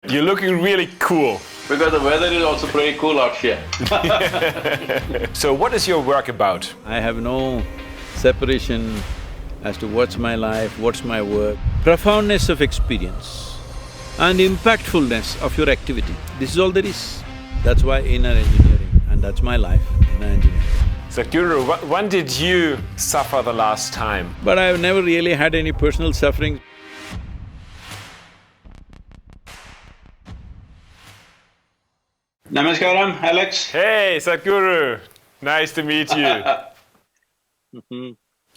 You're looking really cool. Because the weather is also pretty cool out here. So what is your work about? I have no separation as to what's my life, what's my work. Profoundness of experience and impactfulness of your activity. This is all there is. That's why inner engineering, and that's my life, inner engineering. Sadhguru, when did you suffer the last time? But I've never really had any personal suffering. Namaskaram, Alex. Hey, Sadhguru, nice to meet you.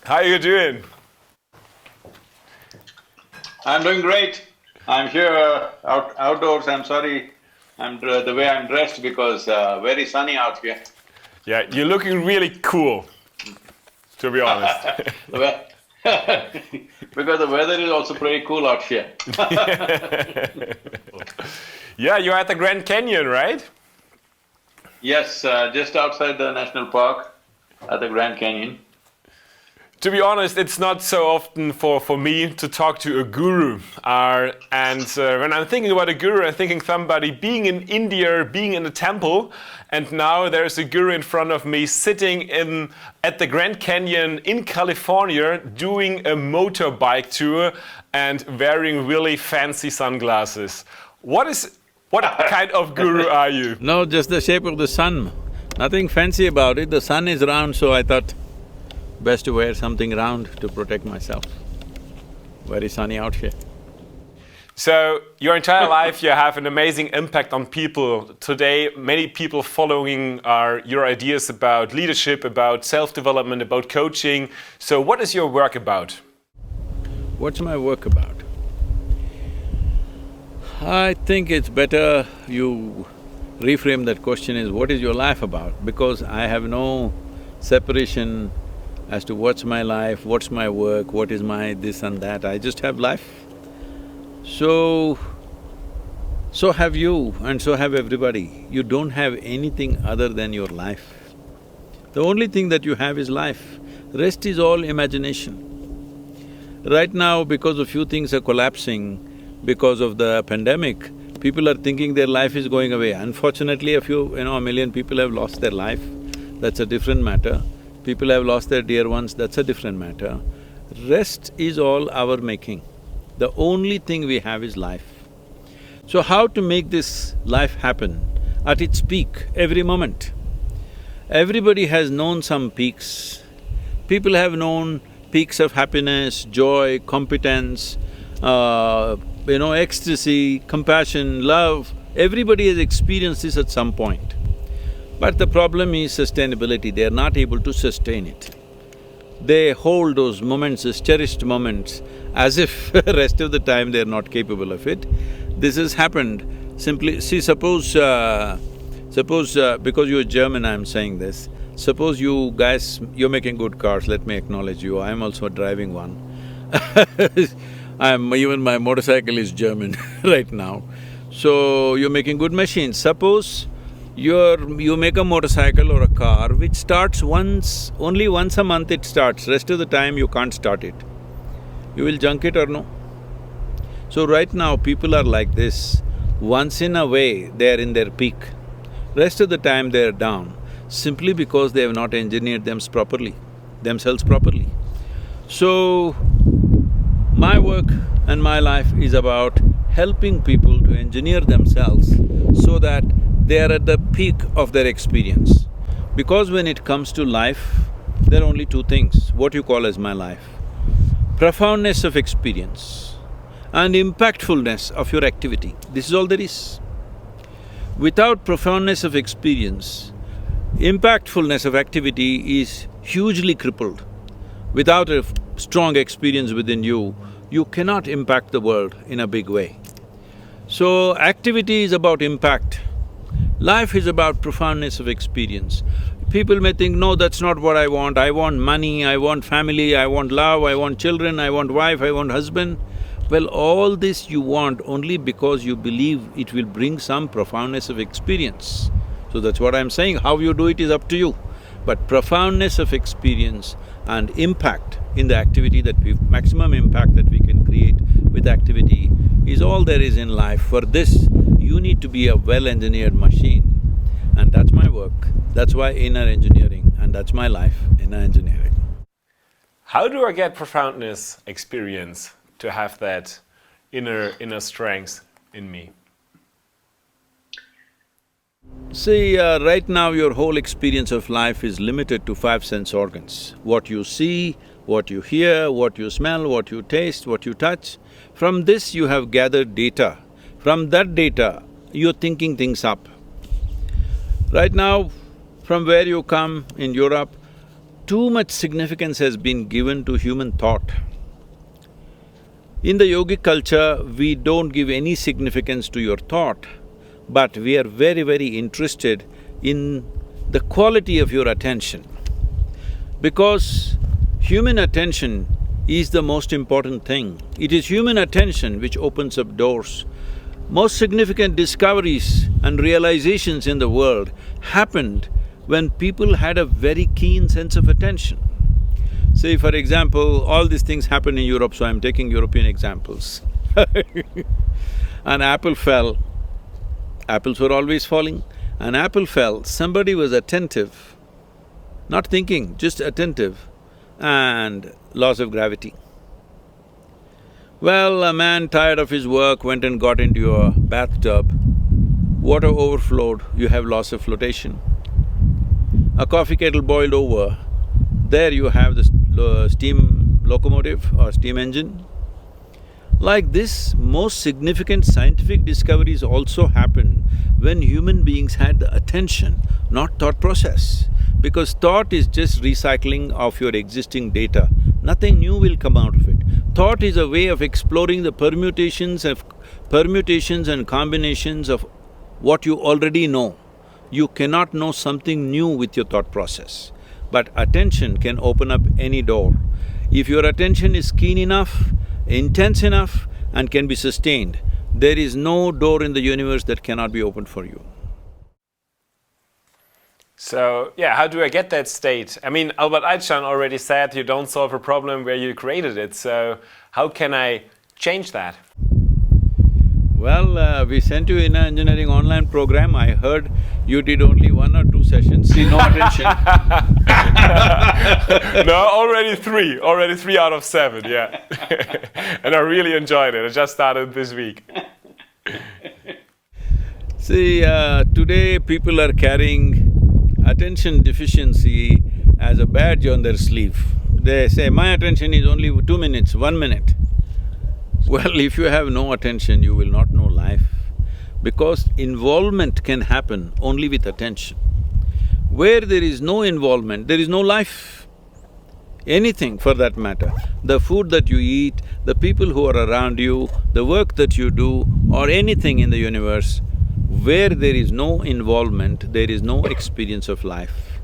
How are you doing? I'm doing great. I'm here outdoors. I'm sorry the way I'm dressed because very sunny out here. Yeah, you're looking really cool, to be honest. Because the weather is also pretty cool out here. Yeah, you're at the Grand Canyon, right? Yes, just outside the national park at the Grand Canyon. To be honest, it's not so often for me to talk to a guru. When I'm thinking about a guru, I'm thinking somebody being in India, being in a temple, and now there's a guru in front of me sitting at the Grand Canyon in California doing a motorbike tour and wearing really fancy sunglasses. What kind of guru are you? No, just the shape of the sun. Nothing fancy about it. The sun is round, so I thought best to wear something round to protect myself. Very sunny out here. So, your entire life you have an amazing impact on people. Today, many people following your ideas about leadership, about self-development, about coaching. So, what is your work about? What's my work about? I think it's better you reframe that question as what is your life about? Because I have no separation as to what's my life, what's my work, what is my this and that, I just have life. So have you and so have everybody. You don't have anything other than your life. The only thing that you have is life, rest is all imagination. Right now, because a few things are collapsing, because of the pandemic, people are thinking their life is going away. Unfortunately, a million people have lost their life, that's a different matter. People have lost their dear ones, that's a different matter. Rest is all our making. The only thing we have is life. So how to make this life happen at its peak every moment? Everybody has known some peaks. People have known peaks of happiness, joy, competence, ecstasy, compassion, love. Everybody has experienced this at some point. But the problem is sustainability, they are not able to sustain it. They hold those moments as cherished moments as if rest of the time they are not capable of it. This has happened simply… See, suppose because you're German I'm saying this, suppose you guys… you're making good cars, let me acknowledge you, I'm also driving one. Even my motorcycle is German right now. So, you're making good machines. Suppose you make a motorcycle or a car which starts only once a month it starts, rest of the time you can't start it. You will junk it or no? So right now people are like this, once in a way they are in their peak, rest of the time they are down, simply because they have not engineered themselves properly. So, my work and my life is about helping people to engineer themselves so that they are at the peak of their experience. Because when it comes to life, there are only two things, what you call as my life. Profoundness of experience and impactfulness of your activity, this is all there is. Without profoundness of experience, impactfulness of activity is hugely crippled. Without a strong experience within you, you cannot impact the world in a big way. So, activity is about impact. Life is about profoundness of experience. People may think, no, that's not what I want money, I want family, I want love, I want children, I want wife, I want husband. Well, all this you want only because you believe it will bring some profoundness of experience. So that's what I'm saying, how you do it is up to you. But profoundness of experience and impact in the activity maximum impact that we can create with activity is all there is in life. For this, you need to be a well-engineered machine. And that's my work. That's why inner engineering, and that's my life, inner engineering. How do I get profoundness experience to have that inner strength in me? See, right now your whole experience of life is limited to 5 sense organs. What you see, what you hear, what you smell, what you taste, what you touch. From this you have gathered data. From that data, you're thinking things up. Right now, from where you come in Europe, too much significance has been given to human thought. In the yogic culture, we don't give any significance to your thought, but we are very, very interested in the quality of your attention. Because human attention is the most important thing. It is human attention which opens up doors. Most significant discoveries and realizations in the world happened when people had a very keen sense of attention. Say, for example, all these things happen in Europe, so I'm taking European examples. An apple fell, apples were always falling. An apple fell, somebody was attentive, not thinking, just attentive, and laws of gravity. Well, a man tired of his work went and got into a bathtub, water overflowed, you have loss of flotation. A coffee kettle boiled over, there you have the steam locomotive or steam engine. Like this, most significant scientific discoveries also happen when human beings had the attention, not thought process. Because thought is just recycling of your existing data, nothing new will come out of it. Thought is a way of exploring the permutations and combinations of what you already know. You cannot know something new with your thought process. But attention can open up any door. If your attention is keen enough, intense enough and can be sustained, there is no door in the universe that cannot be opened for you. So, yeah, how do I get that state? I mean, Albert Einstein already said you don't solve a problem where you created it, so how can I change that? Well, we sent you in an engineering online program. I heard you did only 1 or 2 sessions, see no attention. No, already 3 out of 7, yeah. And I really enjoyed it, I just started this week. See, today people are carrying attention deficiency as a badge on their sleeve. They say, my attention is only 2 minutes, 1 minute. Well, if you have no attention, you will not know life. Because involvement can happen only with attention. Where there is no involvement, there is no life. Anything for that matter. The food that you eat, the people who are around you, the work that you do, or anything in the universe, where there is no involvement, there is no experience of life.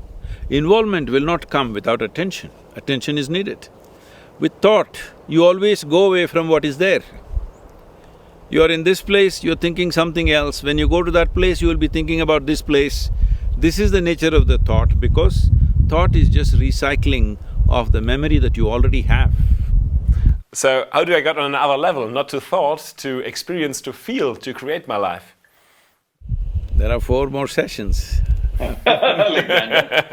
Involvement will not come without attention. Attention is needed. With thought, you always go away from what is there. You are in this place, you're thinking something else. When you go to that place, you will be thinking about this place. This is the nature of the thought, because thought is just recycling of the memory that you already have. So how do I get on another level, not to thought, to experience, to feel, to create my life? There are 4 more sessions. Alexander.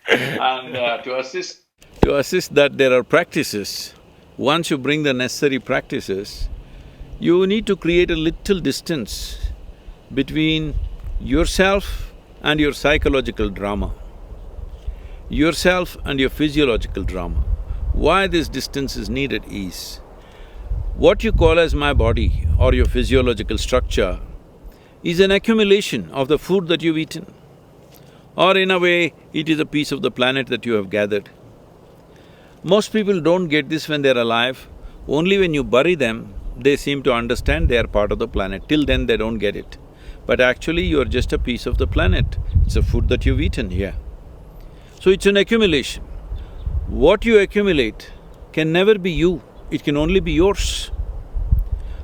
And to assist… To assist that, there are practices. Once you bring the necessary practices, you need to create a little distance between yourself and your psychological drama, yourself and your physiological drama. Why this distance is needed is, what you call as my body or your physiological structure is an accumulation of the food that you've eaten. Or in a way, it is a piece of the planet that you have gathered. Most people don't get this when they're alive. Only when you bury them, they seem to understand they are part of the planet. Till then, they don't get it. But actually, you're just a piece of the planet. It's a food that you've eaten here. So it's an accumulation. What you accumulate can never be you, it can only be yours.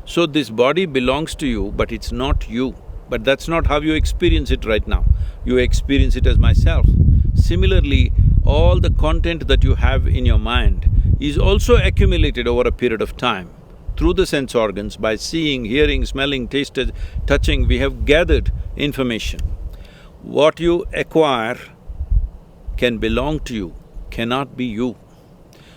So this body belongs to you, but it's not you. But that's not how you experience it right now. You experience it as myself. Similarly, all the content that you have in your mind is also accumulated over a period of time. through the sense organs, by seeing, hearing, smelling, tasting, touching, we have gathered information. What you acquire can belong to you, cannot be you.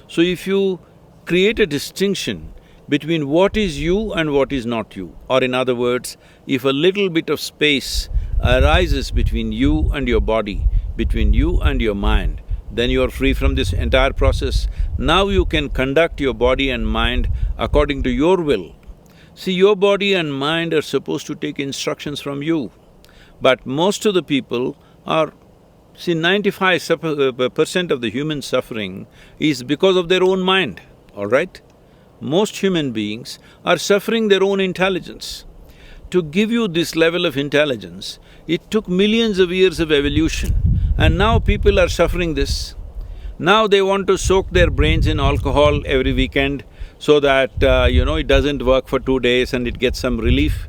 So if you create a distinction between what is you and what is not you, or in other words, if a little bit of space arises between you and your body, between you and your mind, then you are free from this entire process. Now you can conduct your body and mind according to your will. See, your body and mind are supposed to take instructions from you, but most of the people are… See, 95% of the human suffering is because of their own mind, all right? Most human beings are suffering their own intelligence. To give you this level of intelligence, it took millions of years of evolution, and now people are suffering this. Now they want to soak their brains in alcohol every weekend so that, it doesn't work for 2 days and it gets some relief.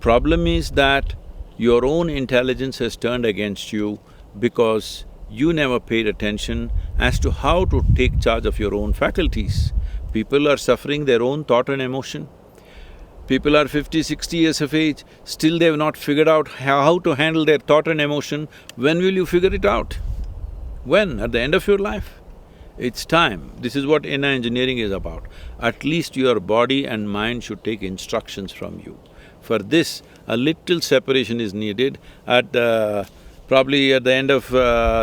Problem is that your own intelligence has turned against you because you never paid attention as to how to take charge of your own faculties. People are suffering their own thought and emotion. People are 50, 60 years of age, still they have not figured out how to handle their thought and emotion. When will you figure it out? When? At the end of your life? It's time. This is what inner engineering is about. At least your body and mind should take instructions from you. For this, a little separation is needed. Probably at the end of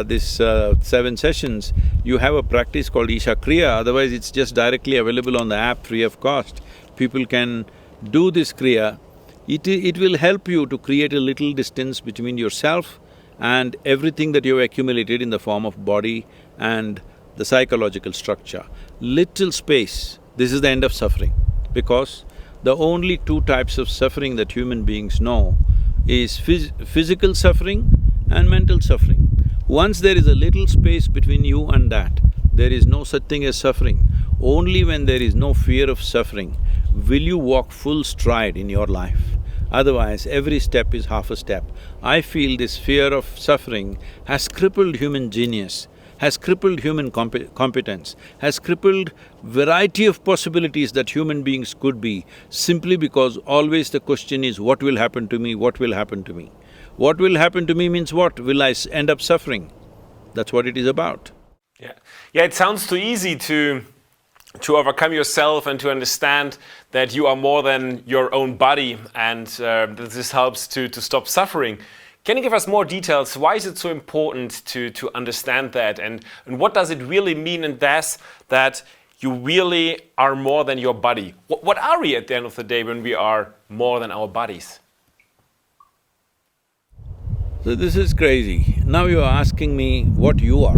this 7 sessions, you have a practice called Isha Kriya, otherwise it's just directly available on the app free of cost. People can do this Kriya. It will help you to create a little distance between yourself and everything that you have accumulated in the form of body and the psychological structure. Little space, this is the end of suffering, because the only 2 types of suffering that human beings know is physical suffering and mental suffering. Once there is a little space between you and that, there is no such thing as suffering. Only when there is no fear of suffering will you walk full stride in your life. Otherwise, every step is half a step. I feel this fear of suffering has crippled human genius, has crippled human competence, has crippled variety of possibilities that human beings could be, simply because always the question is, what will happen to me, what will happen to me? What will happen to me means what? Will I end up suffering? That's what it is about. Yeah, it sounds too easy to overcome yourself and to understand that you are more than your own body, and that this helps to stop suffering. Can you give us more details? Why is it so important to understand that, and what does it really mean in this, that you really are more than your body? What are we at the end of the day when we are more than our bodies? So this is crazy. Now you are asking me what you are.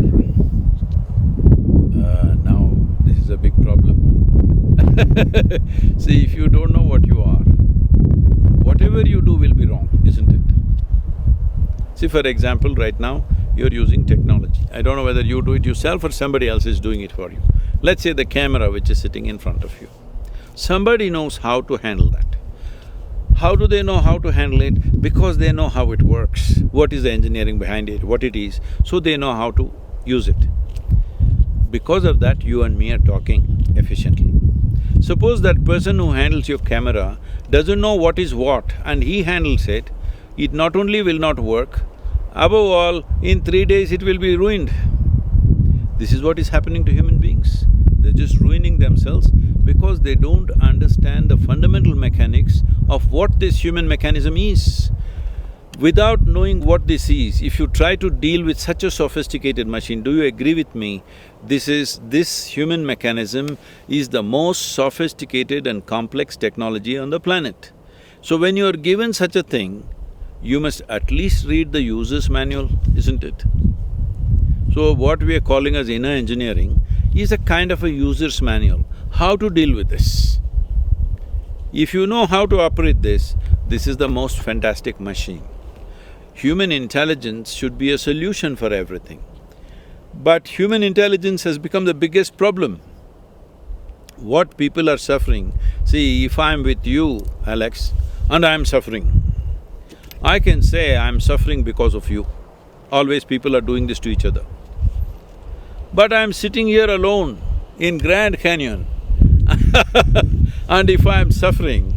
Now this is a big problem. See, if you don't know what you are, whatever you do will be wrong, isn't it? See, for example, right now, you're using technology. I don't know whether you do it yourself or somebody else is doing it for you. Let's say the camera which is sitting in front of you. Somebody knows how to handle that. How do they know how to handle it? Because they know how it works, what is the engineering behind it, what it is, so they know how to use it. Because of that, you and me are talking efficiently. Suppose that person who handles your camera doesn't know what is what and he handles it, it not only will not work, above all, in 3 days it will be ruined. This is what is happening to human beings. They're just ruining themselves because they don't understand the fundamental mechanics of what this human mechanism is. Without knowing what this is, if you try to deal with such a sophisticated machine, do you agree with me? This human mechanism is the most sophisticated and complex technology on the planet. So when you are given such a thing, you must at least read the user's manual, isn't it? So what we are calling as inner engineering is a kind of a user's manual, how to deal with this. If you know how to operate this is the most fantastic machine. Human intelligence should be a solution for everything. But human intelligence has become the biggest problem. What people are suffering… See, if I'm with you, Alex, and I'm suffering, I can say I'm suffering because of you. Always people are doing this to each other. But I'm sitting here alone in Grand Canyon And if I am suffering,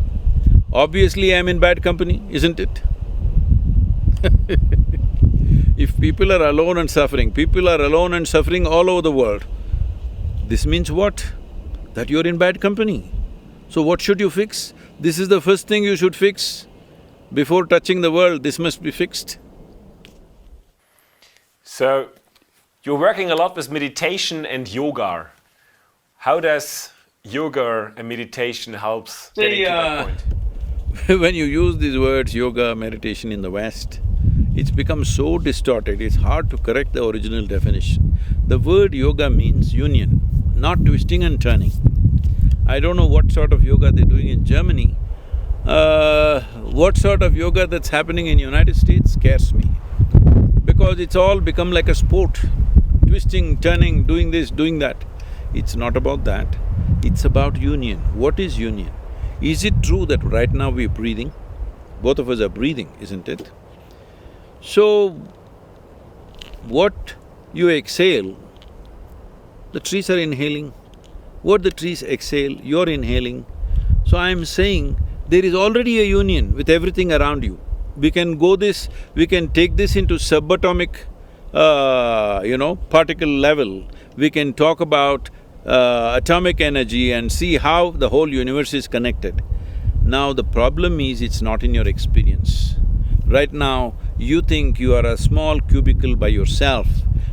obviously I am in bad company, isn't it? If people are alone and suffering, people are alone and suffering all over the world, this means what? That you're in bad company. So what should you fix? This is the first thing you should fix. Before touching the world, this must be fixed. So, you're working a lot with meditation and yoga. How does yoga and meditation helps getting to that point? When you use these words, yoga, meditation in the West, it's become so distorted, it's hard to correct the original definition. The word yoga means union, not twisting and turning. I don't know what sort of yoga they're doing in Germany. What sort of yoga that's happening in United States scares me. Because it's all become like a sport, twisting, turning, doing this, doing that. It's not about that, it's about union. What is union? Is it true that right now we're breathing? Both of us are breathing, isn't it? So, what you exhale, the trees are inhaling. What the trees exhale, you're inhaling. So I'm saying there is already a union with everything around you. We can take this into subatomic, particle level. We can talk about atomic energy and see how the whole universe is connected. Now the problem is it's not in your experience. Right now, you think you are a small cubicle by yourself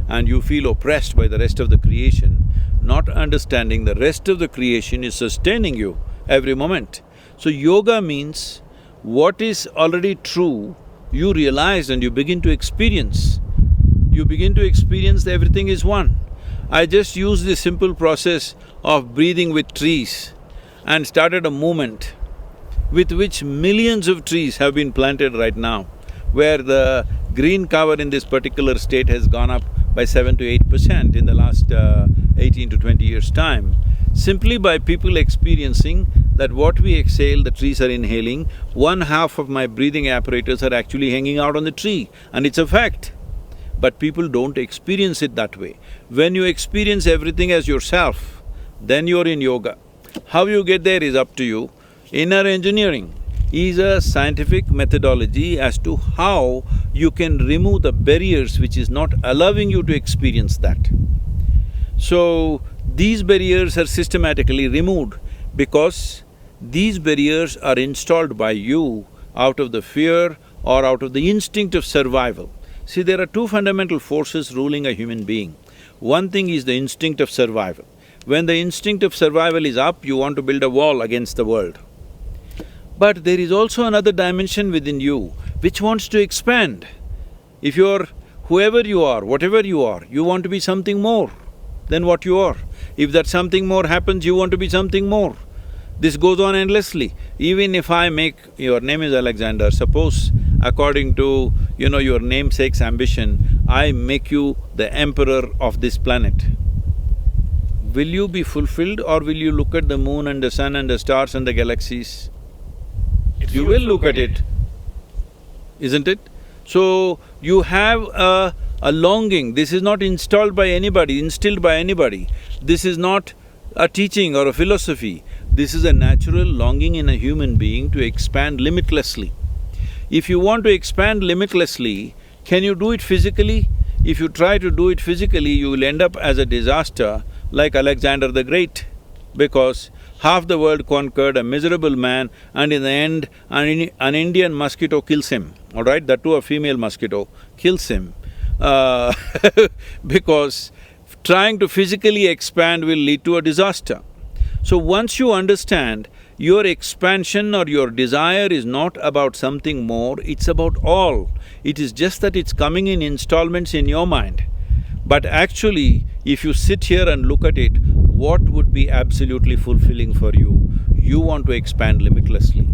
and you feel oppressed by the rest of the creation, not understanding the rest of the creation is sustaining you every moment. So yoga means what is already true, you realize and you begin to experience. You begin to experience that everything is one. I just used this simple process of breathing with trees and started a movement with which millions of trees have been planted right now, where the green cover in this particular state has gone up by 7 to 8% in the last 18 to 20 years' time, simply by people experiencing that what we exhale, the trees are inhaling. 1/2 of my breathing apparatus are actually hanging out on the tree, and it's a fact. But people don't experience it that way. When you experience everything as yourself, then you're in yoga. How you get there is up to you. Inner engineering is a scientific methodology as to how you can remove the barriers which is not allowing you to experience that. So, these barriers are systematically removed because these barriers are installed by you out of the fear or out of the instinct of survival. See, there are two fundamental forces ruling a human being. One thing is the instinct of survival. When the instinct of survival is up, you want to build a wall against the world. But there is also another dimension within you which wants to expand. If you're whoever you are, whatever you are, you want to be something more than what you are. If that something more happens, you want to be something more. This goes on endlessly. Even if I make… your name is Alexander, suppose according to, your namesake's ambition, I make you the emperor of this planet. Will you be fulfilled or will you look at the moon and the sun and the stars and the galaxies? You will look at it, isn't it? So, you have a longing. This is not installed by anybody, instilled by anybody. This is not a teaching or a philosophy. This is a natural longing in a human being to expand limitlessly. If you want to expand limitlessly, can you do it physically? If you try to do it physically, you will end up as a disaster like Alexander the Great, because half the world conquered, a miserable man, and in the end, an Indian mosquito kills him, all right? That too a female mosquito kills him because trying to physically expand will lead to a disaster. So once you understand your expansion or your desire is not about something more, it's about all. It is just that it's coming in installments in your mind. But actually, if you sit here and look at it, what would be absolutely fulfilling for you? You want to expand limitlessly.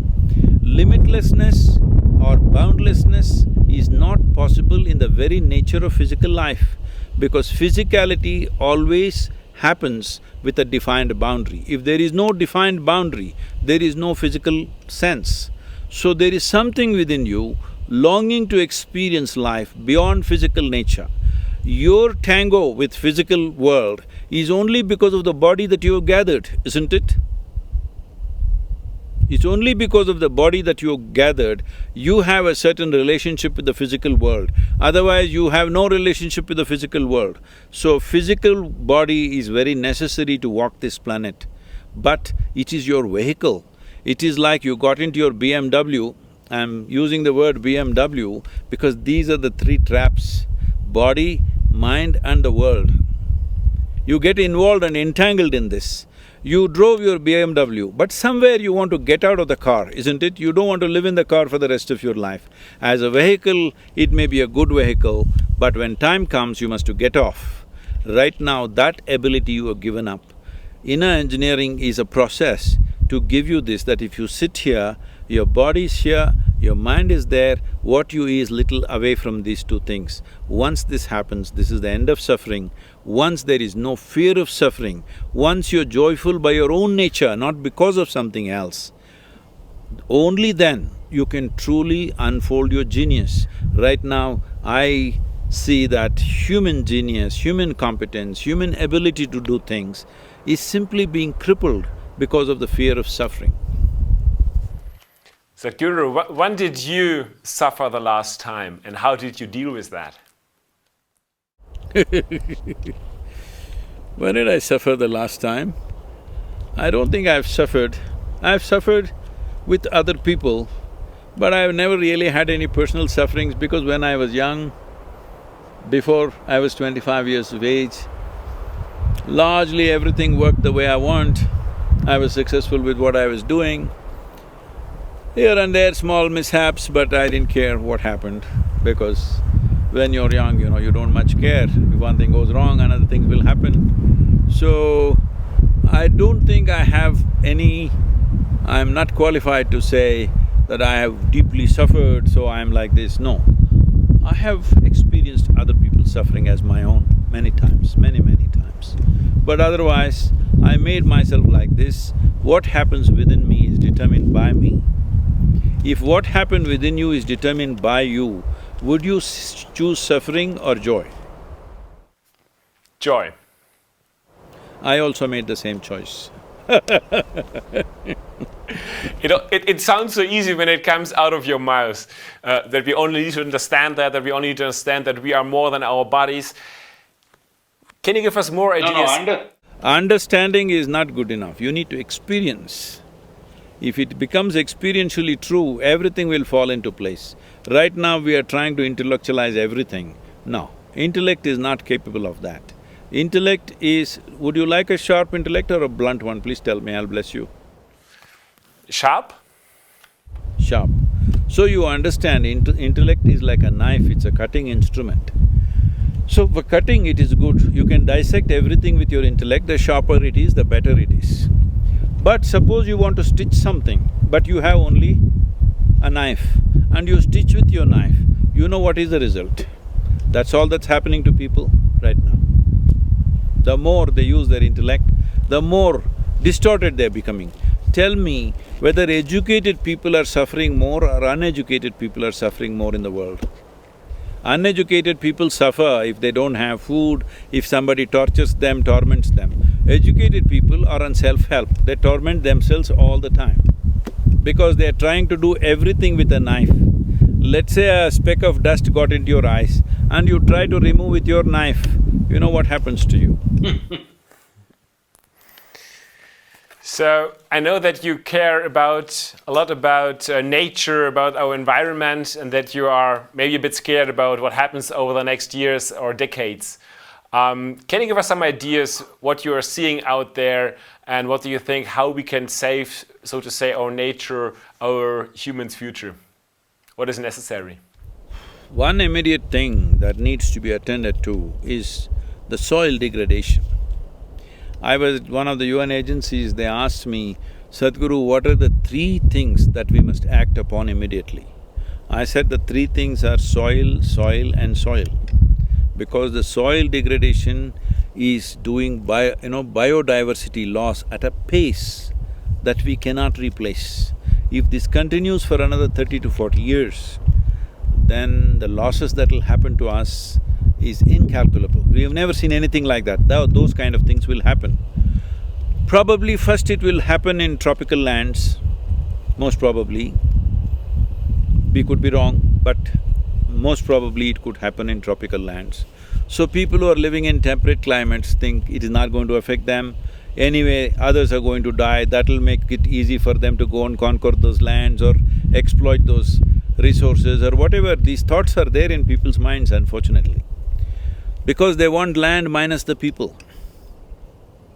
Limitlessness or boundlessness is not possible in the very nature of physical life, because physicality always happens with a defined boundary. If there is no defined boundary, there is no physical sense. So there is something within you longing to experience life beyond physical nature. Your tango with physical world is only because of the body that you have gathered, isn't it? It's only because of the body that you gathered, you have a certain relationship with the physical world. Otherwise, you have no relationship with the physical world. So, physical body is very necessary to walk this planet, but it is your vehicle. It is like you got into your BMW. I'm using the word BMW because these are the three traps: body, mind and the world. You get involved and entangled in this. You drove your BMW, but somewhere you want to get out of the car, isn't it? You don't want to live in the car for the rest of your life. As a vehicle, it may be a good vehicle, but when time comes, you must to get off. Right now, that ability you have given up. Inner engineering is a process to give you this, that if you sit here, your body is here, your mind is there, what you is little away from these two things. Once this happens, this is the end of suffering. Once there is no fear of suffering, once you're joyful by your own nature, not because of something else, only then you can truly unfold your genius. Right now, I see that human genius, human competence, human ability to do things is simply being crippled because of the fear of suffering. Sadhguru, when did you suffer the last time and how did you deal with that? When did I suffer the last time? I don't think I've suffered. I've suffered with other people, but I've never really had any personal sufferings because when I was young, before I was 25 years of age, largely everything worked the way I want. I was successful with what I was doing. Here and there, small mishaps, but I didn't care what happened because when you're young, you don't much care. If one thing goes wrong, another thing will happen. So, I don't think I have any… I'm not qualified to say that I have deeply suffered, so I'm like this, no. I have experienced other people's suffering as my own many times, many times. But otherwise, I made myself like this. What happens within me is determined by me. If what happened within you is determined by you, would you choose suffering or joy? Joy. I also made the same choice. It sounds so easy when it comes out of your mouth, that we only need to understand that we only need to understand that we are more than our bodies. Can you give us more ideas? Understanding is not good enough, you need to experience. If it becomes experientially true, everything will fall into place. Right now we are trying to intellectualize everything. No, intellect is not capable of that. Intellect is… would you like a sharp intellect or a blunt one? Please tell me, I'll bless you. Sharp? Sharp. So you understand, intellect is like a knife, it's a cutting instrument. So for cutting it is good, you can dissect everything with your intellect, the sharper it is, the better it is. But suppose you want to stitch something, but you have only a knife and you stitch with your knife, you know what is the result. That's all that's happening to people right now. The more they use their intellect, the more distorted they're becoming. Tell me whether educated people are suffering more or uneducated people are suffering more in the world. Uneducated people suffer if they don't have food, if somebody tortures them, torments them. Educated people are on self-help, they torment themselves all the time because they're trying to do everything with a knife. Let's say a speck of dust got into your eyes and you try to remove with your knife, you know what happens to you. So, I know that you care a lot about nature, about our environment, and that you are maybe a bit scared about what happens over the next years or decades. Can you give us some ideas what you are seeing out there and what do you think, how we can save, so to say, our nature, our human's future? What is necessary? One immediate thing that needs to be attended to is the soil degradation. I was at one of the UN agencies, they asked me, Sadhguru, what are the three things that we must act upon immediately? I said the three things are soil, soil and soil. Because the soil degradation is doing biodiversity loss at a pace that we cannot replace. If this continues for another 30 to 40 years, then the losses that will happen to us is incalculable. We have never seen anything like that, those kind of things will happen. Probably first it will happen in tropical lands, most probably. We could be wrong, but most probably it could happen in tropical lands. So people who are living in temperate climates think it is not going to affect them. Anyway, others are going to die, that'll make it easy for them to go and conquer those lands or exploit those resources or whatever. These thoughts are there in people's minds, unfortunately, because they want land minus the people.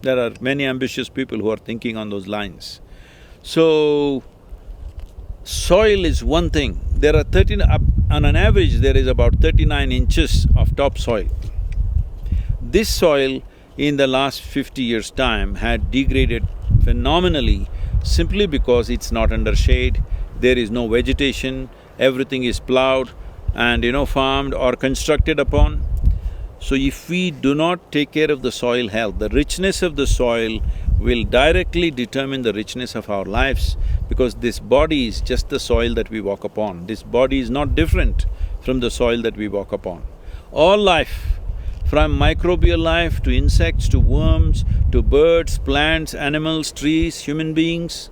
There are many ambitious people who are thinking on those lines. So, soil is one thing. There are on an average, there is about 39 inches of topsoil. This soil in the last 50 years' time had degraded phenomenally simply because it's not under shade, there is no vegetation, everything is plowed and farmed or constructed upon. So if we do not take care of the soil health, the richness of the soil will directly determine the richness of our lives, because this body is just the soil that we walk upon. This body is not different from the soil that we walk upon. All life, from microbial life to insects to worms to birds, plants, animals, trees, human beings,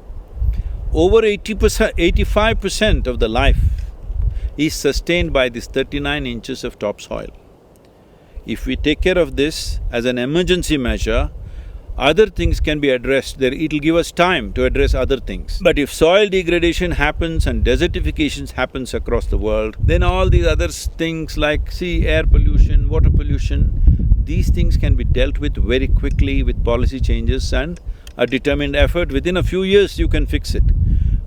over 85% of the life is sustained by this 39 inches of topsoil. If we take care of this as an emergency measure, other things can be addressed, it'll give us time to address other things. But if soil degradation happens and desertification happens across the world, then all these other things like, air pollution, water pollution, these things can be dealt with very quickly with policy changes and a determined effort. Within a few years you can fix it.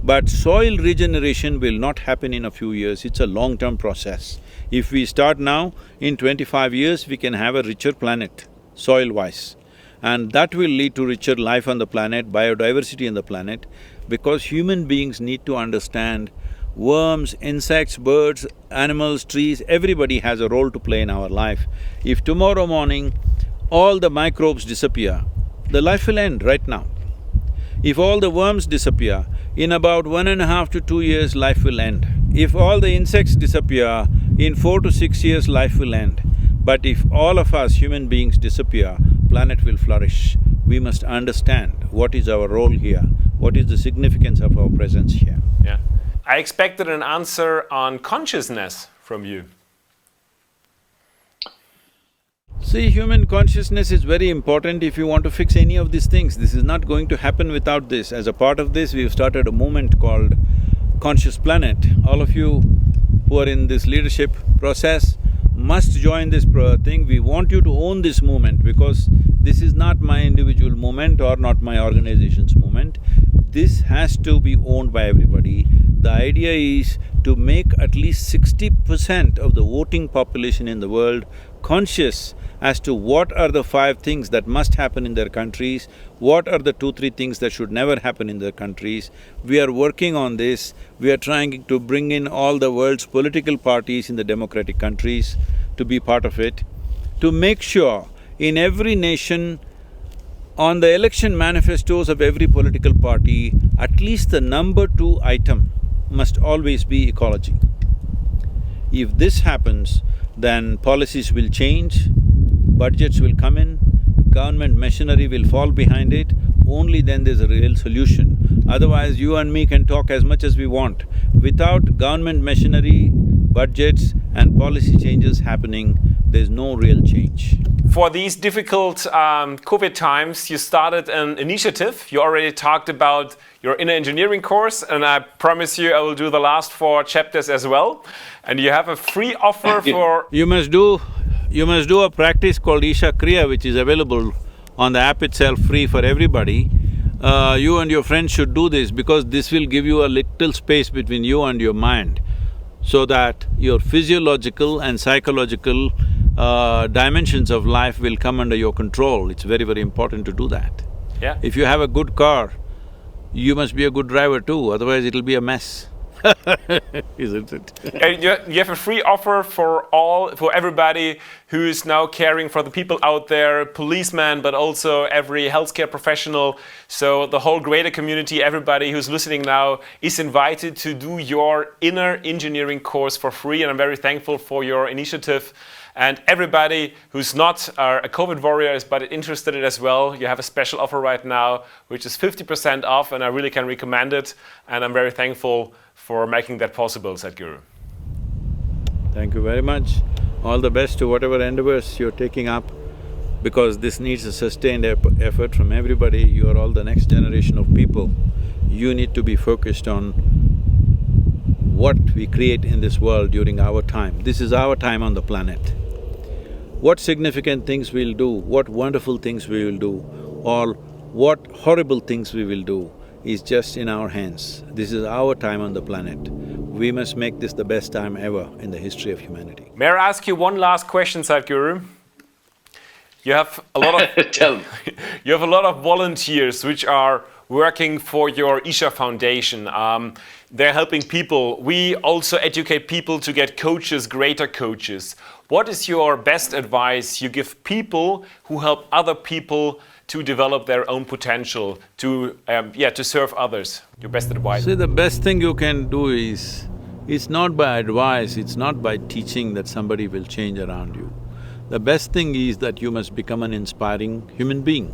But soil regeneration will not happen in a few years, it's a long-term process. If we start now, in 25 years we can have a richer planet, soil-wise. And that will lead to richer life on the planet, biodiversity on the planet, because human beings need to understand worms, insects, birds, animals, trees, everybody has a role to play in our life. If tomorrow morning all the microbes disappear, the life will end right now. If all the worms disappear, in about 1.5 to 2 years life will end. If all the insects disappear, in 4 to 6 years life will end. But if all of us human beings disappear, planet will flourish. We must understand what is our role here, what is the significance of our presence here. Yeah. I expected an answer on consciousness from you. See, human consciousness is very important if you want to fix any of these things. This is not going to happen without this. As a part of this, we've started a movement called Conscious Planet. All of you who are in this leadership process must join this thing. We want you to own this movement, because this is not my individual movement or not my organization's movement. This has to be owned by everybody. The idea is to make at least 60% of the voting population in the world conscious as to what are the 5 things that must happen in their countries, what are the 2-3 things that should never happen in their countries. We are working on this. We are trying to bring in all the world's political parties in the democratic countries to be part of it, to make sure in every nation, on the election manifestos of every political party, at least the number 2 item must always be ecology. If this happens, then policies will change, budgets will come in, government machinery will fall behind it, only then there's a real solution. Otherwise, you and me can talk as much as we want. Without government machinery, budgets and policy changes happening, there's no real change. For these difficult COVID times, you started an initiative. You already talked about your inner engineering course, and I promise you I will do the last 4 chapters as well. And you have a free offer for… You must do a practice called Isha Kriya, which is available on the app itself, free for everybody. You and your friends should do this, because this will give you a little space between you and your mind, so that your physiological and psychological dimensions of life will come under your control. It's very, very important to do that. Yeah. If you have a good car, you must be a good driver too, otherwise it'll be a mess. Isn't it? And you have a free offer for everybody who is now caring for the people out there, policemen, but also every healthcare professional. So the whole greater community, everybody who's listening now is invited to do your inner engineering course for free, and I'm very thankful for your initiative. And everybody who's not a COVID warrior is but interested in it as well, you have a special offer right now, which is 50% off, and I really can recommend it. And I'm very thankful for making that possible, Sadhguru. Thank you very much. All the best to whatever endeavors you're taking up, because this needs a sustained effort from everybody. You are all the next generation of people. You need to be focused on what we create in this world during our time. This is our time on the planet. What significant things we'll do, what wonderful things we will do, or what horrible things we will do is just in our hands. This is our time on the planet. We must make this the best time ever in the history of humanity. May I ask you one last question, Sadhguru? You have a lot of… Tell me. You have a lot of volunteers which are working for your Isha Foundation. They're helping people. We also educate people to get coaches, greater coaches. What is your best advice you give people who help other people to develop their own potential, to serve others? Your best advice. See, the best thing you can do is, it's not by advice, it's not by teaching that somebody will change around you. The best thing is that you must become an inspiring human being.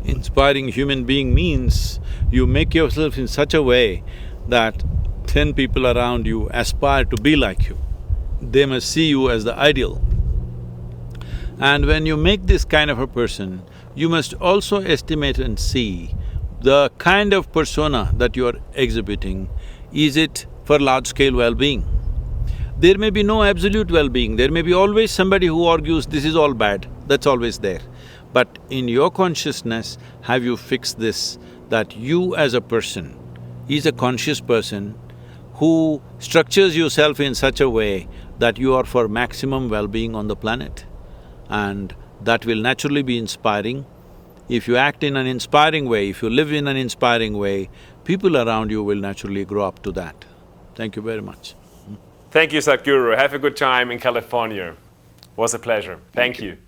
Inspiring human being means you make yourself in such a way that 10 people around you aspire to be like you. They must see you as the ideal. And when you make this kind of a person, you must also estimate and see the kind of persona that you are exhibiting. Is it for large-scale well-being? There may be no absolute well-being, there may be always somebody who argues this is all bad, that's always there. But in your consciousness, have you fixed this, that you as a person is a conscious person who structures yourself in such a way that you are for maximum well-being on the planet? And that will naturally be inspiring. If you act in an inspiring way, if you live in an inspiring way, people around you will naturally grow up to that. Thank you very much. Thank you, Sadhguru. Have a good time in California. Was a pleasure. Thank you.